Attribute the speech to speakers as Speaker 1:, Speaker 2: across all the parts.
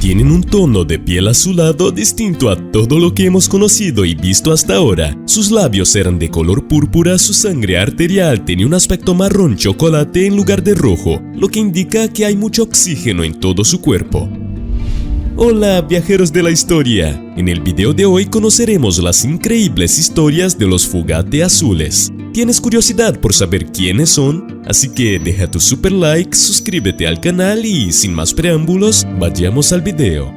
Speaker 1: Tienen un tono de piel azulado distinto a todo lo que hemos conocido y visto hasta ahora. Sus labios eran de color púrpura, su sangre arterial tenía un aspecto marrón chocolate en lugar de rojo, lo que indica que hay mucho oxígeno en todo su cuerpo. Hola viajeros de la historia, en el video de hoy conoceremos las increíbles historias de los Fugate azules. ¿Tienes curiosidad por saber quiénes son? Así que deja tu super like, suscríbete al canal y sin más preámbulos, vayamos al video.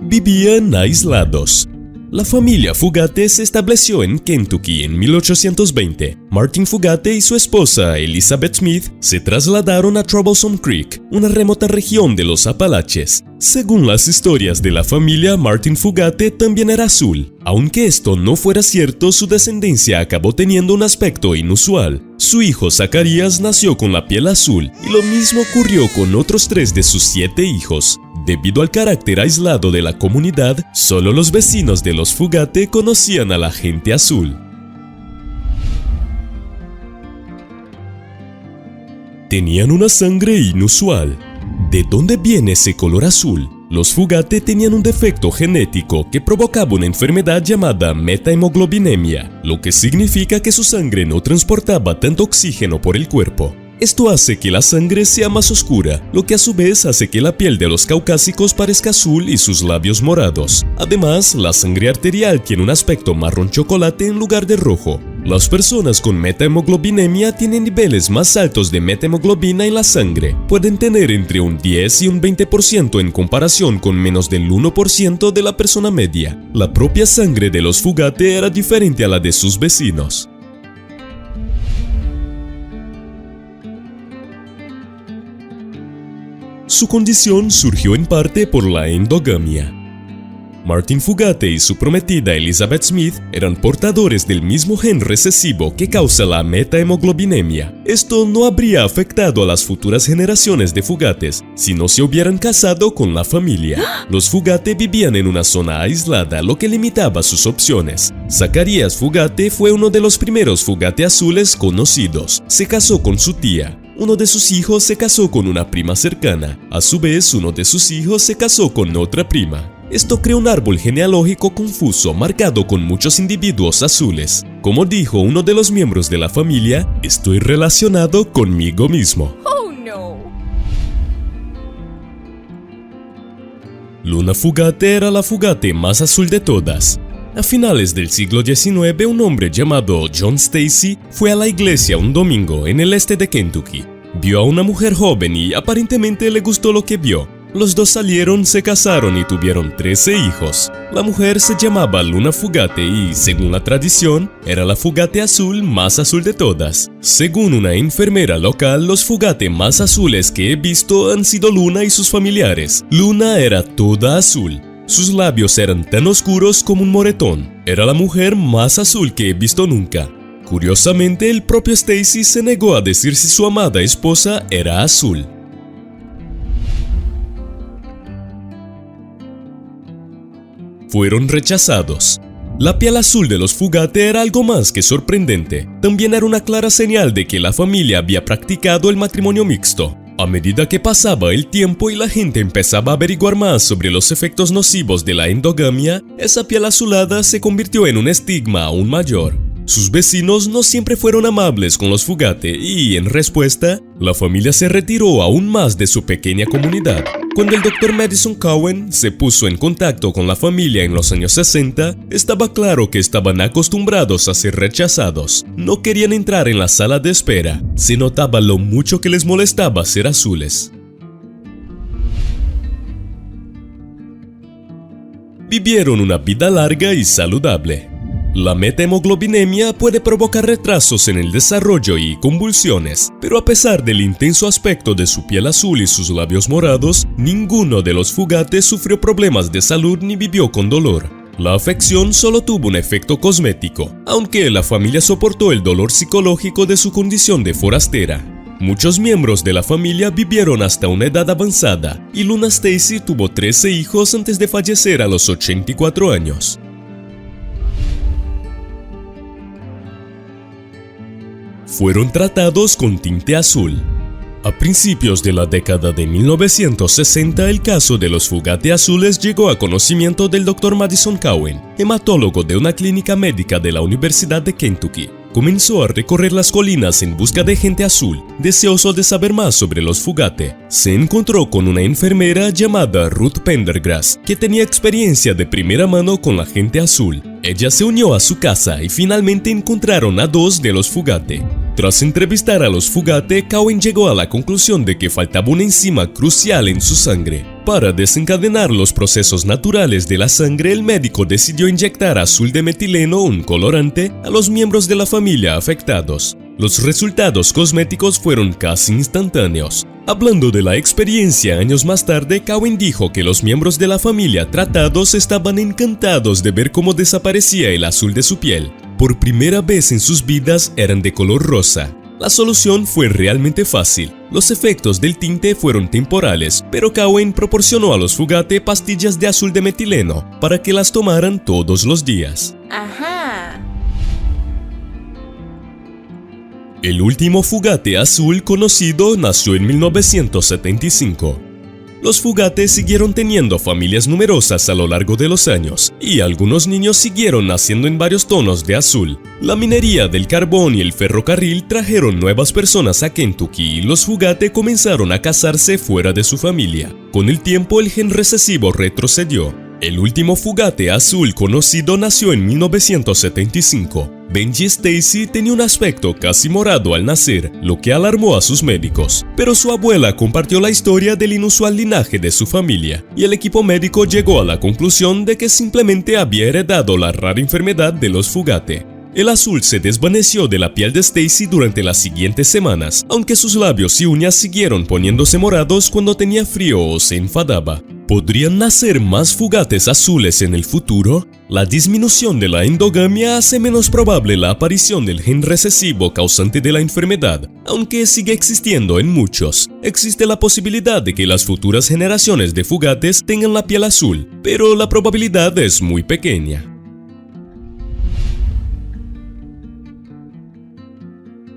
Speaker 1: Vivían aislados. La familia Fugate se estableció en Kentucky en 1820. Martin Fugate y su esposa Elizabeth Smith se trasladaron a Troublesome Creek, una remota región de los Apalaches. Según las historias de la familia, Martin Fugate también era azul. Aunque esto no fuera cierto, su descendencia acabó teniendo un aspecto inusual. Su hijo Zacarías nació con la piel azul y lo mismo ocurrió con otros 3 de sus 7 hijos. Debido al carácter aislado de la comunidad, solo los vecinos de los Fugate conocían a la gente azul. Tenían una sangre inusual. ¿De dónde viene ese color azul? Los Fugate tenían un defecto genético que provocaba una enfermedad llamada metahemoglobinemia, lo que significa que su sangre no transportaba tanto oxígeno por el cuerpo. Esto hace que la sangre sea más oscura, lo que a su vez hace que la piel de los caucásicos parezca azul y sus labios morados. Además, la sangre arterial tiene un aspecto marrón chocolate en lugar de rojo. Las personas con metahemoglobinemia tienen niveles más altos de metahemoglobina en la sangre. Pueden tener entre un 10 y un 20% en comparación con menos del 1% de la persona media. La propia sangre de los Fugate era diferente a la de sus vecinos. Su condición surgió en parte por la endogamia. Martin Fugate y su prometida Elizabeth Smith eran portadores del mismo gen recesivo que causa la metahemoglobinemia. Esto no habría afectado a las futuras generaciones de Fugates si no se hubieran casado con la familia. Los Fugate vivían en una zona aislada, lo que limitaba sus opciones. Zacarías Fugate fue uno de los primeros Fugate azules conocidos. Se casó con su tía. Uno de sus hijos se casó con una prima cercana. A su vez, uno de sus hijos se casó con otra prima. Esto creó un árbol genealógico confuso marcado con muchos individuos azules. Como dijo uno de los miembros de la familia, estoy relacionado conmigo mismo.
Speaker 2: Oh, no.
Speaker 1: Luna Fugate era la Fugate más azul de todas. A finales del siglo XIX, un hombre llamado John Stacy fue a la iglesia un domingo en el este de Kentucky. Vio a una mujer joven y aparentemente le gustó lo que vio. Los dos salieron, se casaron y tuvieron 13 hijos. La mujer se llamaba Luna Fugate y, según la tradición, era la Fugate azul más azul de todas. Según una enfermera local, los Fugate más azules que he visto han sido Luna y sus familiares. Luna era toda azul. Sus labios eran tan oscuros como un moretón. Era la mujer más azul que he visto nunca. Curiosamente, el propio Stacy se negó a decir si su amada esposa era azul. Fueron rechazados. La piel azul de los Fugate era algo más que sorprendente. También era una clara señal de que la familia había practicado el matrimonio mixto. A medida que pasaba el tiempo y la gente empezaba a averiguar más sobre los efectos nocivos de la endogamia, esa piel azulada se convirtió en un estigma aún mayor. Sus vecinos no siempre fueron amables con los Fugate y, en respuesta, la familia se retiró aún más de su pequeña comunidad. Cuando el Dr. Madison Cowan se puso en contacto con la familia en los años 60, estaba claro que estaban acostumbrados a ser rechazados. No querían entrar en la sala de espera. Se notaba lo mucho que les molestaba ser azules. Vivieron una vida larga y saludable. La metahemoglobinemia puede provocar retrasos en el desarrollo y convulsiones, pero a pesar del intenso aspecto de su piel azul y sus labios morados, ninguno de los Fugates sufrió problemas de salud ni vivió con dolor. La afección solo tuvo un efecto cosmético, aunque la familia soportó el dolor psicológico de su condición de forastera. Muchos miembros de la familia vivieron hasta una edad avanzada y Luna Stacy tuvo 13 hijos antes de fallecer a los 84 años. Fueron tratados con tinte azul. A principios de la década de 1960, el caso de los Fugate azules llegó a conocimiento del Dr. Madison Cowan, hematólogo de una clínica médica de la Universidad de Kentucky. Comenzó a recorrer las colinas en busca de gente azul, deseoso de saber más sobre los Fugate. Se encontró con una enfermera llamada Ruth Pendergrass, que tenía experiencia de primera mano con la gente azul. Ella se unió a su casa y finalmente encontraron a 2 de los Fugate. Tras entrevistar a los Fugate, Cowan llegó a la conclusión de que faltaba una enzima crucial en su sangre. Para desencadenar los procesos naturales de la sangre, el médico decidió inyectar azul de metileno, un colorante, a los miembros de la familia afectados. Los resultados cosméticos fueron casi instantáneos. Hablando de la experiencia años más tarde, Cowan dijo que los miembros de la familia tratados estaban encantados de ver cómo desaparecía el azul de su piel. Por primera vez en sus vidas eran de color rosa. La solución fue realmente fácil. Los efectos del tinte fueron temporales, pero Cowan proporcionó a los Fugate pastillas de azul de metileno para que las tomaran todos los días.
Speaker 2: Ajá.
Speaker 1: El último Fugate azul conocido nació en 1975. Los Fugate siguieron teniendo familias numerosas a lo largo de los años, y algunos niños siguieron naciendo en varios tonos de azul. La minería del carbón y el ferrocarril trajeron nuevas personas a Kentucky y los Fugate comenzaron a casarse fuera de su familia. Con el tiempo, el gen recesivo retrocedió. El último Fugate azul conocido nació en 1975. Benji Stacy tenía un aspecto casi morado al nacer, lo que alarmó a sus médicos. Pero su abuela compartió la historia del inusual linaje de su familia, y el equipo médico llegó a la conclusión de que simplemente había heredado la rara enfermedad de los Fugate. El azul se desvaneció de la piel de Stacy durante las siguientes semanas, aunque sus labios y uñas siguieron poniéndose morados cuando tenía frío o se enfadaba. ¿Podrían nacer más Fugates azules en el futuro? La disminución de la endogamia hace menos probable la aparición del gen recesivo causante de la enfermedad, aunque sigue existiendo en muchos. Existe la posibilidad de que las futuras generaciones de Fugates tengan la piel azul, pero la probabilidad es muy pequeña.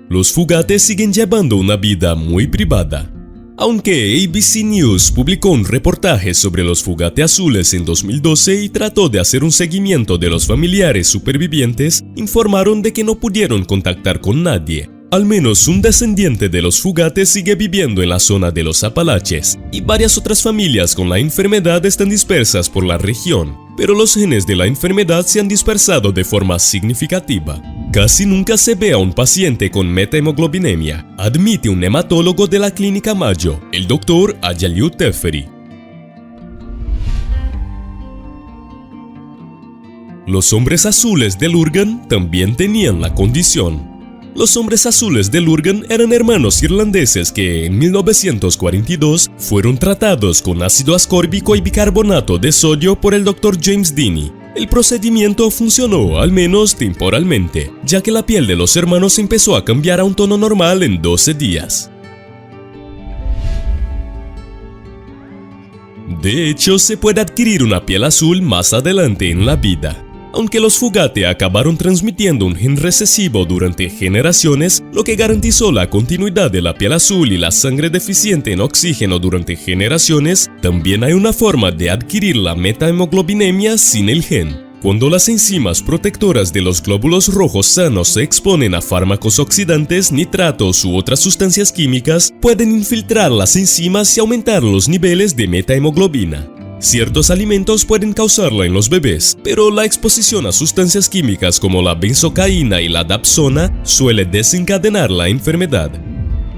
Speaker 1: Los Fugates siguen llevando una vida muy privada. Aunque ABC News publicó un reportaje sobre los Fugate azules en 2012 y trató de hacer un seguimiento de los familiares supervivientes, informaron de que no pudieron contactar con nadie. Al menos un descendiente de los Fugate sigue viviendo en la zona de los Apalaches, y varias otras familias con la enfermedad están dispersas por la región, pero los genes de la enfermedad se han dispersado de forma significativa. Casi nunca se ve a un paciente con metahemoglobinemia, admite un hematólogo de la Clínica Mayo, el Dr. Ayaliu Teferi. Los hombres azules de Lurgan también tenían la condición. Los hombres azules de Lurgan eran hermanos irlandeses que en 1942 fueron tratados con ácido ascórbico y bicarbonato de sodio por el Dr. James Denny. El procedimiento funcionó, al menos temporalmente, ya que la piel de los hermanos empezó a cambiar a un tono normal en 12 días. De hecho, se puede adquirir una piel azul más adelante en la vida. Aunque los Fugate acabaron transmitiendo un gen recesivo durante generaciones, lo que garantizó la continuidad de la piel azul y la sangre deficiente en oxígeno durante generaciones, también hay una forma de adquirir la metahemoglobinemia sin el gen. Cuando las enzimas protectoras de los glóbulos rojos sanos se exponen a fármacos oxidantes, nitratos u otras sustancias químicas, pueden infiltrar las enzimas y aumentar los niveles de metahemoglobina. Ciertos alimentos pueden causarla en los bebés, pero la exposición a sustancias químicas como la benzocaína y la dapsona suele desencadenar la enfermedad.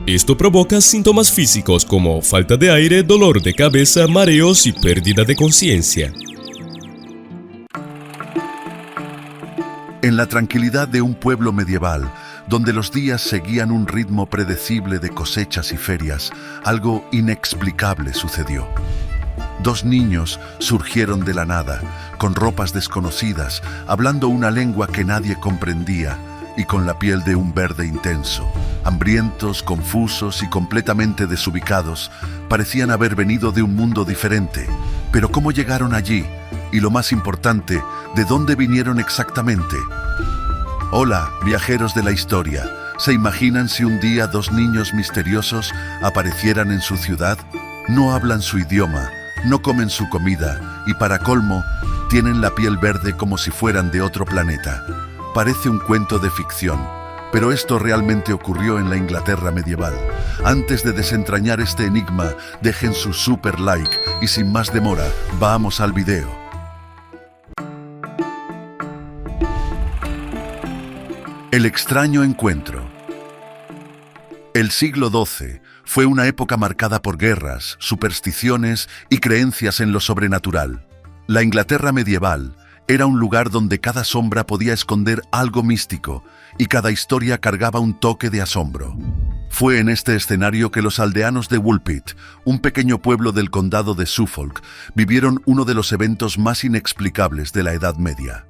Speaker 1: Esto provoca síntomas físicos como falta de aire, dolor de cabeza, mareos y pérdida de conciencia.
Speaker 3: En la tranquilidad de un pueblo medieval, donde los días seguían un ritmo predecible de cosechas y ferias, algo inexplicable sucedió. 2 niños surgieron de la nada, con ropas desconocidas, hablando una lengua que nadie comprendía, y con la piel de un verde intenso. Hambrientos, confusos y completamente desubicados, parecían haber venido de un mundo diferente. Pero ¿cómo llegaron allí? Y lo más importante, ¿de dónde vinieron exactamente? Hola, viajeros de la historia. ¿Se imaginan si un día dos niños misteriosos aparecieran en su ciudad? No hablan su idioma, no comen su comida y para colmo, tienen la piel verde como si fueran de otro planeta. Parece un cuento de ficción, pero esto realmente ocurrió en la Inglaterra medieval. Antes de desentrañar este enigma, dejen su super like y sin más demora, vamos al video. El extraño encuentro. El siglo XII fue una época marcada por guerras, supersticiones y creencias en lo sobrenatural. La Inglaterra medieval era un lugar donde cada sombra podía esconder algo místico y cada historia cargaba un toque de asombro. Fue en este escenario que los aldeanos de Woolpit, un pequeño pueblo del condado de Suffolk, vivieron uno de los eventos más inexplicables de la Edad Media.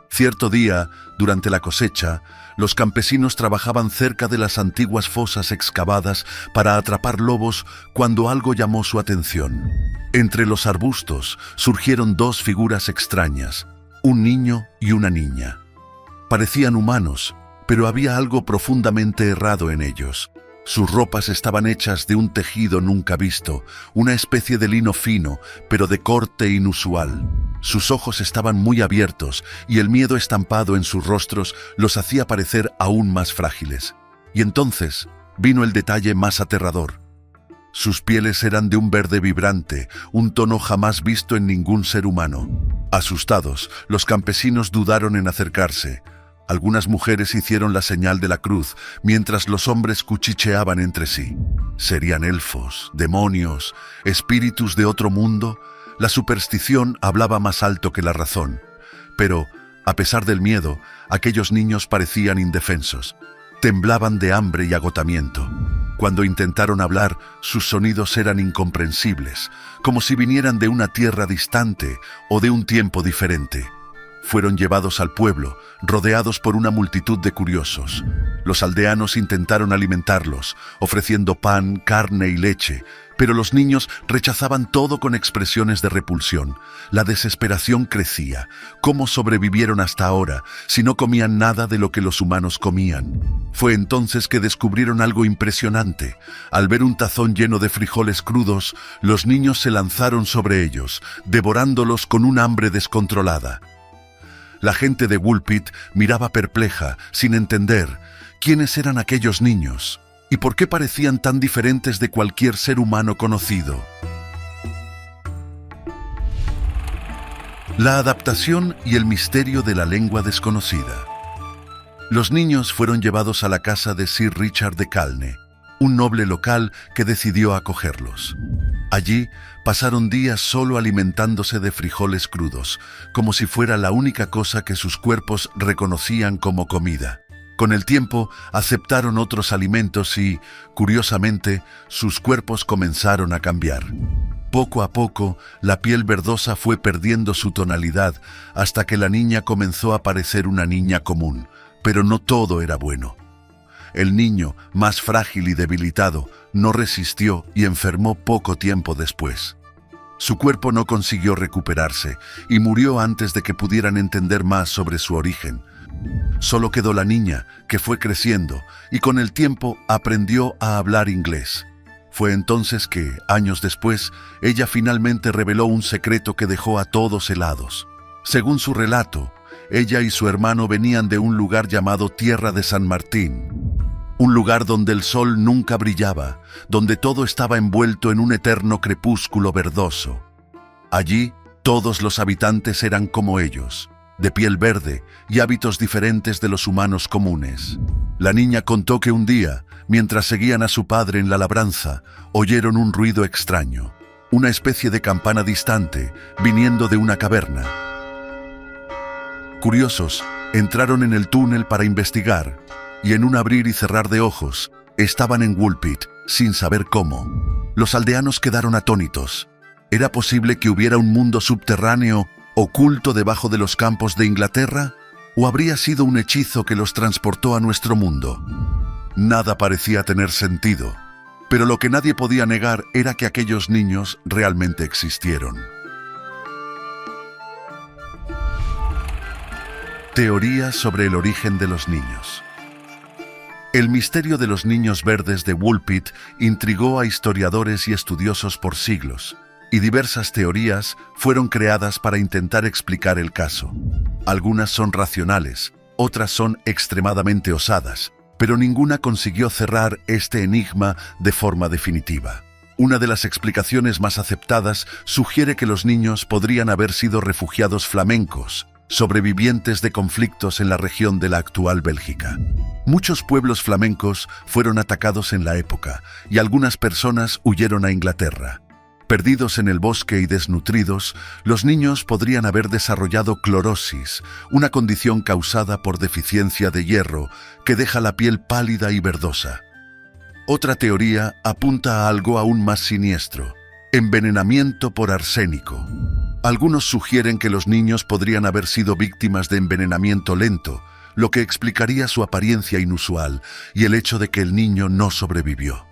Speaker 3: Cierto día, durante la cosecha, los campesinos trabajaban cerca de las antiguas fosas excavadas para atrapar lobos cuando algo llamó su atención. Entre los arbustos surgieron dos figuras extrañas, un niño y una niña. Parecían humanos, pero había algo profundamente errado en ellos. Sus ropas estaban hechas de un tejido nunca visto, una especie de lino fino, pero de corte inusual. Sus ojos estaban muy abiertos y el miedo estampado en sus rostros los hacía parecer aún más frágiles. Y entonces vino el detalle más aterrador. Sus pieles eran de un verde vibrante, un tono jamás visto en ningún ser humano. Asustados, los campesinos dudaron en acercarse. Algunas mujeres hicieron la señal de la cruz, mientras los hombres cuchicheaban entre sí. ¿Serían elfos, demonios, espíritus de otro mundo? La superstición hablaba más alto que la razón. Pero, a pesar del miedo, aquellos niños parecían indefensos. Temblaban de hambre y agotamiento. Cuando intentaron hablar, sus sonidos eran incomprensibles, como si vinieran de una tierra distante o de un tiempo diferente. Fueron llevados al pueblo, rodeados por una multitud de curiosos. Los aldeanos intentaron alimentarlos, ofreciendo pan, carne y leche, pero los niños rechazaban todo con expresiones de repulsión. La desesperación crecía. ¿Cómo sobrevivieron hasta ahora si no comían nada de lo que los humanos comían? Fue entonces que descubrieron algo impresionante. Al ver un tazón lleno de frijoles crudos, los niños se lanzaron sobre ellos, devorándolos con un hambre descontrolada. La gente de Woolpit miraba perpleja, sin entender quiénes eran aquellos niños y por qué parecían tan diferentes de cualquier ser humano conocido. La adaptación y el misterio de la lengua desconocida. Los niños fueron llevados a la casa de Sir Richard de Calne, un noble local que decidió acogerlos. Allí pasaron días solo alimentándose de frijoles crudos, como si fuera la única cosa que sus cuerpos reconocían como comida. Con el tiempo aceptaron otros alimentos y, curiosamente, sus cuerpos comenzaron a cambiar. Poco a poco, la piel verdosa fue perdiendo su tonalidad hasta que la niña comenzó a parecer una niña común, pero no todo era bueno. El niño, más frágil y debilitado, no resistió y enfermó poco tiempo después. Su cuerpo no consiguió recuperarse y murió antes de que pudieran entender más sobre su origen. Solo quedó la niña, que fue creciendo y con el tiempo aprendió a hablar inglés. Fue entonces que, años después, ella finalmente reveló un secreto que dejó a todos helados. Según su relato, ella y su hermano venían de un lugar llamado Tierra de San Martín. Un lugar donde el sol nunca brillaba, donde todo estaba envuelto en un eterno crepúsculo verdoso. Allí, todos los habitantes eran como ellos, de piel verde y hábitos diferentes de los humanos comunes. La niña contó que un día, mientras seguían a su padre en la labranza, oyeron un ruido extraño, una especie de campana distante, viniendo de una caverna. Curiosos, entraron en el túnel para investigar, y en un abrir y cerrar de ojos, estaban en Woolpit, sin saber cómo. Los aldeanos quedaron atónitos. ¿Era posible que hubiera un mundo subterráneo, oculto debajo de los campos de Inglaterra? ¿O habría sido un hechizo que los transportó a nuestro mundo? Nada parecía tener sentido, pero lo que nadie podía negar era que aquellos niños realmente existieron. Teorías sobre el origen de los niños. El misterio de los niños verdes de Woolpit intrigó a historiadores y estudiosos por siglos, y diversas teorías fueron creadas para intentar explicar el caso. Algunas son racionales, otras son extremadamente osadas, pero ninguna consiguió cerrar este enigma de forma definitiva. Una de las explicaciones más aceptadas sugiere que los niños podrían haber sido refugiados flamencos, sobrevivientes de conflictos en la región de la actual Bélgica. Muchos pueblos flamencos fueron atacados en la época y algunas personas huyeron a Inglaterra. Perdidos en el bosque y desnutridos, los niños podrían haber desarrollado clorosis, una condición causada por deficiencia de hierro que deja la piel pálida y verdosa. Otra teoría apunta a algo aún más siniestro: envenenamiento por arsénico. Algunos sugieren que los niños podrían haber sido víctimas de envenenamiento lento, lo que explicaría su apariencia inusual y el hecho de que el niño no sobrevivió.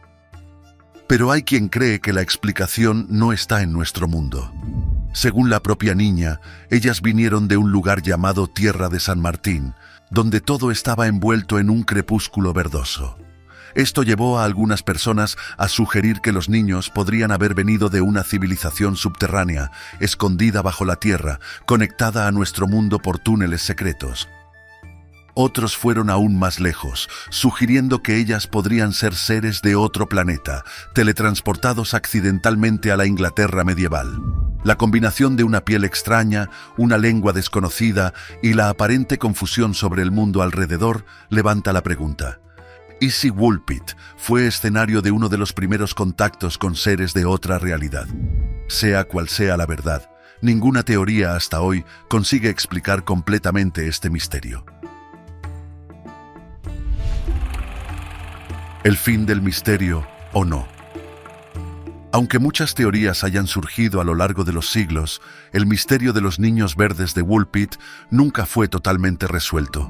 Speaker 3: Pero hay quien cree que la explicación no está en nuestro mundo. Según la propia niña, ellas vinieron de un lugar llamado Tierra de San Martín, donde todo estaba envuelto en un crepúsculo verdoso. Esto llevó a algunas personas a sugerir que los niños podrían haber venido de una civilización subterránea, escondida bajo la tierra, conectada a nuestro mundo por túneles secretos. Otros fueron aún más lejos, sugiriendo que ellas podrían ser seres de otro planeta, teletransportados accidentalmente a la Inglaterra medieval. La combinación de una piel extraña, una lengua desconocida y la aparente confusión sobre el mundo alrededor levanta la pregunta: ¿y si Woolpit fue escenario de uno de los primeros contactos con seres de otra realidad? Sea cual sea la verdad, ninguna teoría hasta hoy consigue explicar completamente este misterio. ¿El fin del misterio o no? Aunque muchas teorías hayan surgido a lo largo de los siglos, el misterio de los niños verdes de Woolpit nunca fue totalmente resuelto.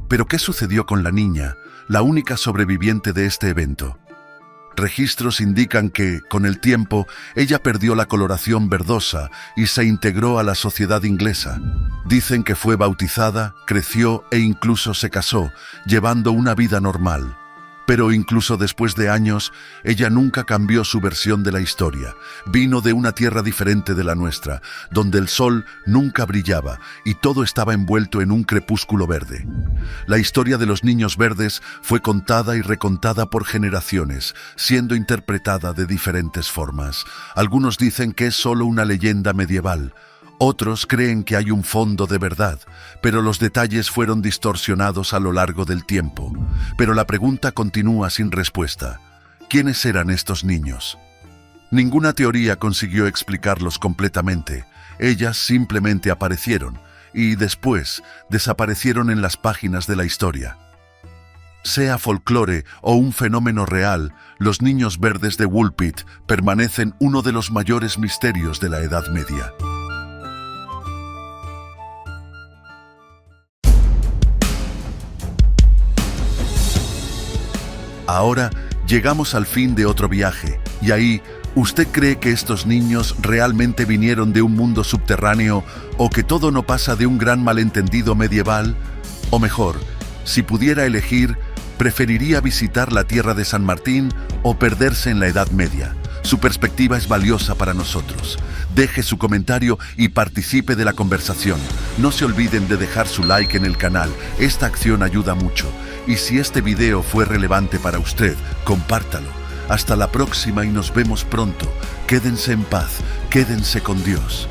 Speaker 3: ¿Pero qué sucedió con la niña, la única sobreviviente de este evento? Registros indican que, con el tiempo, ella perdió la coloración verdosa y se integró a la sociedad inglesa. Dicen que fue bautizada, creció e incluso se casó, llevando una vida normal. Pero incluso después de años, ella nunca cambió su versión de la historia. Vino de una tierra diferente de la nuestra, donde el sol nunca brillaba y todo estaba envuelto en un crepúsculo verde. La historia de los niños verdes fue contada y recontada por generaciones, siendo interpretada de diferentes formas. Algunos dicen que es solo una leyenda medieval. Otros creen que hay un fondo de verdad, pero los detalles fueron distorsionados a lo largo del tiempo. Pero la pregunta continúa sin respuesta: ¿quiénes eran estos niños? Ninguna teoría consiguió explicarlos completamente. Ellas simplemente aparecieron y después desaparecieron en las páginas de la historia. Sea folclore o un fenómeno real, los niños verdes de Woolpit permanecen uno de los mayores misterios de la Edad Media. Ahora llegamos al fin de otro viaje, y ahí, ¿usted cree que estos niños realmente vinieron de un mundo subterráneo o que todo no pasa de un gran malentendido medieval? O mejor, si pudiera elegir, ¿preferiría visitar la Tierra de San Martín o perderse en la Edad Media? Su perspectiva es valiosa para nosotros. Deje su comentario y participe de la conversación. No se olviden de dejar su like en el canal, esta acción ayuda mucho. Y si este video fue relevante para usted, compártalo. Hasta la próxima y nos vemos pronto. Quédense en paz, quédense con Dios.